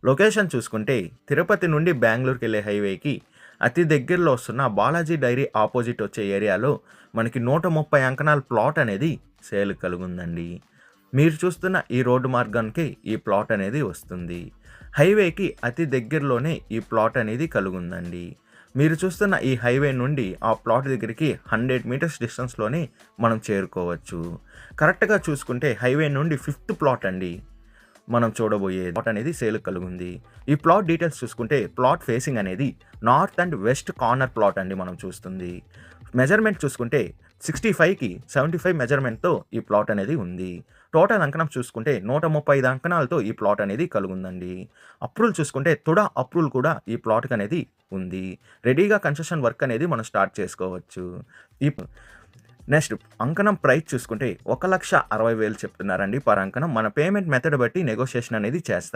Location చూసుకుంటే తిరుపతి నుండి బెంగుళూరుకెళ్ళే హైవేకి అతి దగ్గరలో వస్తున్న బాలాజీ డైరీ ఆపోజిట్ వచ్చే ఏరియాలో మనకి 130 అంకణాల ప్లాట్ అనేది సేల్‌కి కలిగుందండి. మీరు చూస్తున్న ఈ రోడ్డు మార్గానికే ఈ ప్లాట్ అనేది వస్తుంది. హైవేకి అతి దగ్గరలోనే ఈ ప్లాట్ అనేది కలిగుందండి. మీరు చూస్తున్న ఈ హైవే నుండి ఆ ప్లాట్ దగ్గరికి 100 మీటర్స్ డిస్టెన్స్‌లోనే మనం చేరుకోవచ్చు. కరెక్ట్‌గా చూసుకుంటే హైవే నుండి ఫిఫ్త్ ప్లాట్ అండి. మనం చూడబోయే ప్లాట్ అనేది సేల్‌కి కలిగుంది. ఈ ప్లాట్ డీటెయిల్స్ చూసుకుంటే ప్లాట్ ఫేసింగ్ అనేది north and west corner plot అండి మనం చూస్తుంది. మెజర్‌మెంట్ చూసుకుంటే 65కి 75 మెజర్‌మెంట్‌తో ఈ ప్లాట్ అనేది ఉంది. టోటల్ అంకణం చూసుకుంటే 135 అంకణాలతో ఈ ప్లాట్ అనేది కలిగుందండి. అప్రూవల్ చూసుకుంటే తుడా అప్రూవల్ కూడా ఈ ప్లాట్‌కనేది ఉంది. రెడీగా కన్స్ట్రక్షన్ వర్క్ అనేది మనం స్టార్ట్ చేసుకోవచ్చు. ఈ నెక్స్ట్ అంకణం ప్రైస్ చూసుకుంటే 1,60,60,000 చెప్తున్నారండి పర్ అంకణం. మన పేమెంట్ మెథడ్ బట్టి నెగోషియేషన్ అనేది చేస్తాం.